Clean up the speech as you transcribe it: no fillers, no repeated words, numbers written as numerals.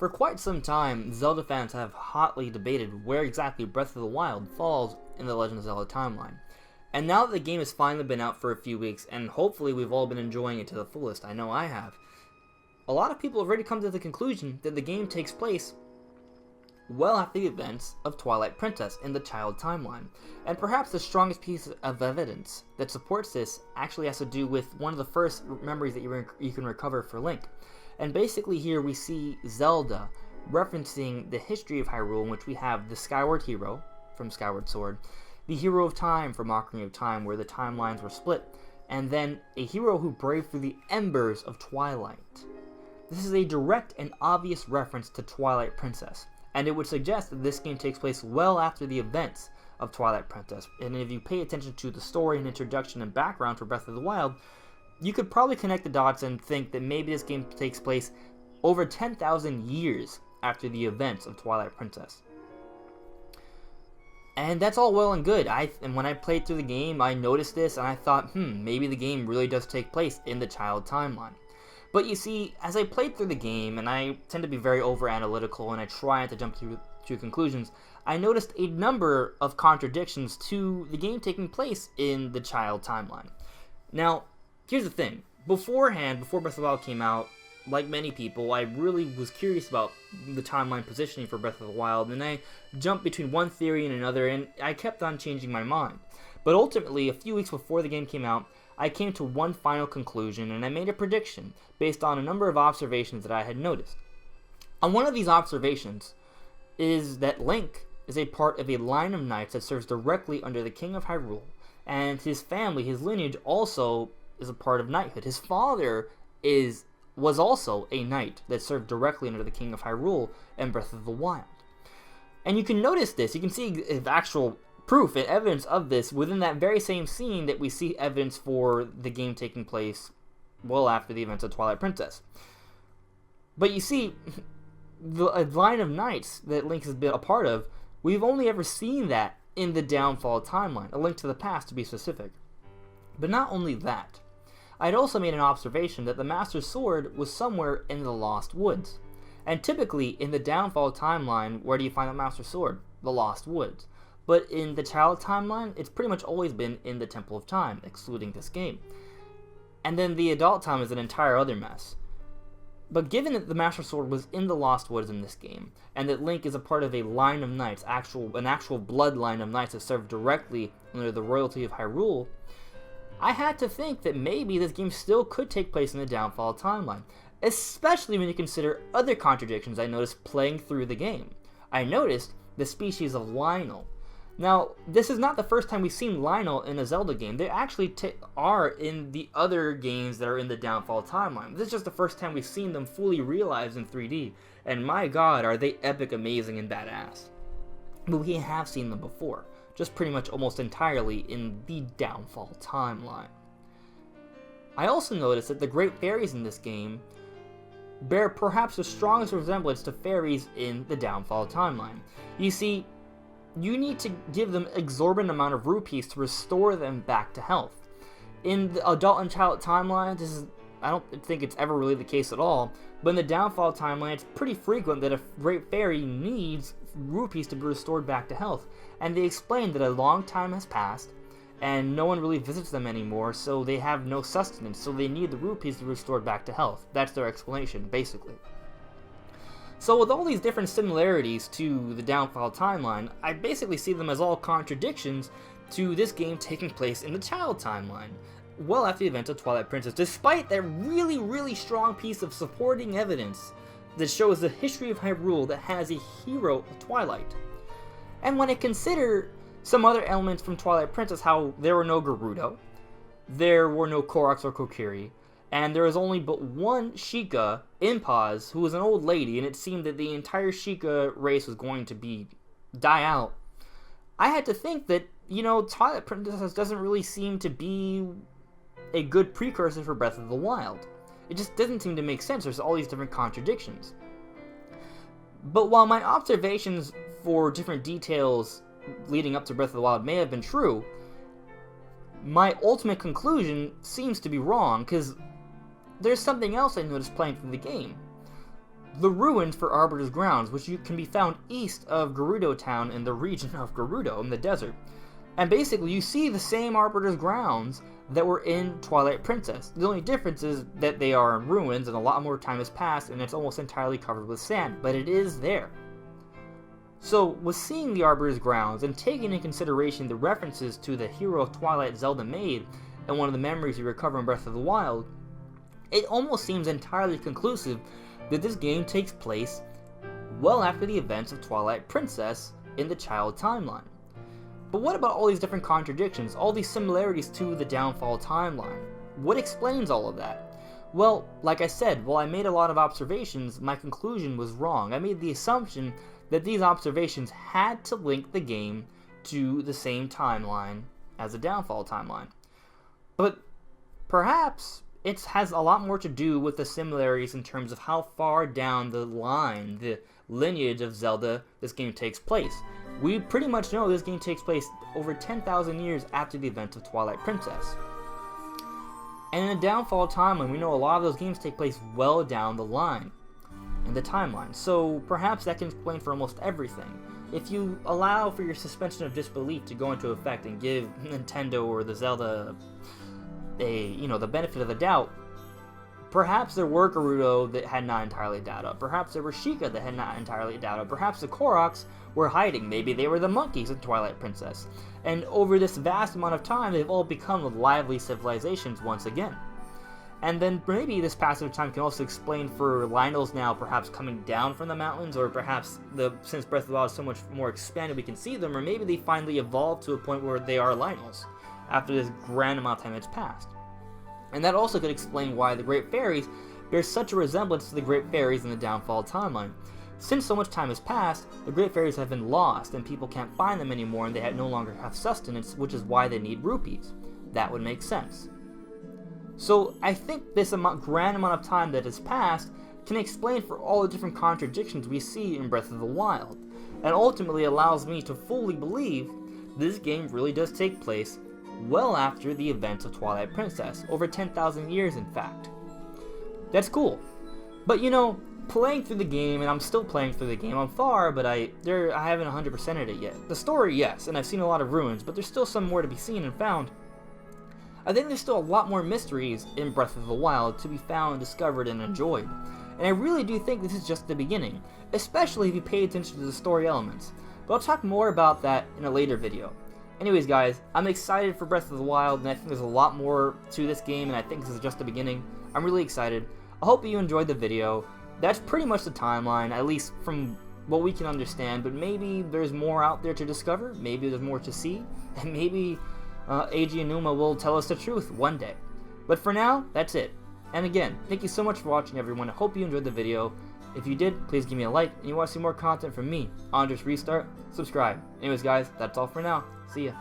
For quite some time, Zelda fans have hotly debated where exactly Breath of the Wild falls in the Legend of Zelda timeline. And now that the game has finally been out for a few weeks, and hopefully we've all been enjoying it to the fullest, I know I have, a lot of people have already come to the conclusion that the game takes place well after the events of Twilight Princess in the Child timeline. And perhaps the strongest piece of evidence that supports this actually has to do with one of the first memories that you can recover for Link. And basically here we see Zelda referencing the history of Hyrule, in which we have the Skyward Hero from Skyward Sword, the Hero of Time from Ocarina of Time, where the timelines were split, and then a hero who braved through the embers of Twilight. This is a direct and obvious reference to Twilight Princess, and it would suggest that this game takes place well after the events of Twilight Princess. And if you pay attention to the story and introduction and background for Breath of the Wild, you could probably connect the dots and think that maybe this game takes place over 10,000 years after the events of Twilight Princess. And that's all well and good. And when I played through the game, I noticed this and I thought, maybe the game really does take place in the Child timeline. But you see, as I played through the game, and I tend to be very over-analytical and I try not to jump to conclusions, I noticed a number of contradictions to the game taking place in the Child timeline. Now, here's the thing. Beforehand, before Breath of the Wild came out, like many people, I really was curious about the timeline positioning for Breath of the Wild, and I jumped between one theory and another, and I kept on changing my mind. But ultimately, a few weeks before the game came out, I came to one final conclusion, and I made a prediction based on a number of observations that I had noticed. And one of these observations is that Link is a part of a line of knights that serves directly under the King of Hyrule, and his family, his lineage, also is a part of knighthood. His father was also a knight that served directly under the King of Hyrule in Breath of the Wild. And you can notice this, you can see actual proof and evidence of this within that very same scene that we see evidence for the game taking place well after the events of Twilight Princess. But you see, the line of knights that Link has been a part of, we've only ever seen that in the Downfall timeline, A Link to the Past to be specific. But not only that, I had also made an observation that the Master Sword was somewhere in the Lost Woods. And typically, in the Downfall timeline, where do you find the Master Sword? The Lost Woods. But in the Child timeline, it's pretty much always been in the Temple of Time, excluding this game. And then the Adult time is an entire other mess. But given that the Master Sword was in the Lost Woods in this game, and that Link is a part of a line of knights, an actual bloodline of knights that serve directly under the royalty of Hyrule, I had to think that maybe this game still could take place in the Downfall timeline, especially when you consider other contradictions I noticed playing through the game. I noticed the species of Lynel. Now, this is not the first time we've seen Lynel in a Zelda game. They actually are in the other games that are in the Downfall timeline. This is just the first time we've seen them fully realized in 3D, and my god, are they epic, amazing, and badass. But we have seen them before, just pretty much almost entirely in the Downfall timeline. I also noticed that the Great Fairies in this game bear perhaps the strongest resemblance to fairies in the Downfall timeline. You see, you need to give them exorbitant amount of rupees to restore them back to health. In the Adult and Child timeline, I don't think it's ever really the case at all, but in the Downfall timeline, it's pretty frequent that a Great Fairy needs rupees to be restored back to health. And they explain that a long time has passed, and no one really visits them anymore, so they have no sustenance, so they need the rupees to be restored back to health. That's their explanation, basically. So with all these different similarities to the Downfall timeline, I basically see them as all contradictions to this game taking place in the Child timeline, well after the event of Twilight Princess, despite that really, really strong piece of supporting evidence that shows the history of Hyrule that has a hero of Twilight. And when I consider some other elements from Twilight Princess, how there were no Gerudo, there were no Koroks or Kokiri, and there was only but one Sheikah, Impaz, who was an old lady, and it seemed that the entire Sheikah race was going to die out. I had to think that, Twilight Princess doesn't really seem to be a good precursor for Breath of the Wild. It just doesn't seem to make sense. There's all these different contradictions. But while my observations for different details leading up to Breath of the Wild may have been true, my ultimate conclusion seems to be wrong, because there's something else I noticed playing through the game. the ruins for Arbiter's Grounds, which can be found east of Gerudo Town in the region of Gerudo in the desert. And basically, you see the same Arbiter's Grounds that were in Twilight Princess. The only difference is that they are in ruins and a lot more time has passed and it's almost entirely covered with sand, but it is there. So, with seeing the Arbiter's Grounds and taking into consideration the references to the Hero of Twilight Zelda made and one of the memories you recover in Breath of the Wild, it almost seems entirely conclusive that this game takes place well after the events of Twilight Princess in the child timeline. But what about all these different contradictions, all these similarities to the Downfall timeline? What explains all of that? Well, like I said, while I made a lot of observations, my conclusion was wrong. I made the assumption that these observations had to link the game to the same timeline as the Downfall timeline. But perhaps it has a lot more to do with the similarities in terms of how far down the line, the lineage of Zelda, this game takes place. We pretty much know this game takes place over 10,000 years after the event of Twilight Princess. And in the Downfall timeline, we know a lot of those games take place well down the line in the timeline. So perhaps that can explain for almost everything. If you allow for your suspension of disbelief to go into effect and give Nintendo or the Zelda the benefit of the doubt, perhaps there were Gerudo that had not entirely died up. Perhaps there were Sheikah that had not entirely died up. Perhaps the Koroks were hiding. Maybe they were the monkeys in Twilight Princess. And over this vast amount of time, they've all become lively civilizations once again. And then maybe this passage of time can also explain for Lynels now perhaps coming down from the mountains, or perhaps since Breath of the Wild is so much more expanded we can see them, or maybe they finally evolved to a point where they are Lynels after this grand amount of time has passed. And that also could explain why the Great Fairies bear such a resemblance to the Great Fairies in the Downfall timeline. Since so much time has passed, the Great Fairies have been lost and people can't find them anymore, and they no longer have sustenance, which is why they need rupees. That would make sense. So I think this grand amount of time that has passed can explain for all the different contradictions we see in Breath of the Wild, and ultimately allows me to fully believe this game really does take place well after the events of Twilight Princess, over 10,000 years in fact. That's cool. But playing through the game, and I'm still playing through the game, I'm far, but I haven't 100%ed it yet. The story, yes, and I've seen a lot of ruins, but there's still some more to be seen and found. I think there's still a lot more mysteries in Breath of the Wild to be found, discovered, and enjoyed. And I really do think this is just the beginning, especially if you pay attention to the story elements. But I'll talk more about that in a later video. Anyways guys, I'm excited for Breath of the Wild, and I think there's a lot more to this game, and I think this is just the beginning. I'm really excited. I hope you enjoyed the video. That's pretty much the timeline, at least from what we can understand, but maybe there's more out there to discover, maybe there's more to see, and maybe Eiji Aonuma will tell us the truth one day. But for now, that's it. And again, thank you so much for watching everyone. I hope you enjoyed the video. If you did, please give me a like, and you want to see more content from me, Andres Restart, subscribe. Anyways guys, that's all for now. See ya.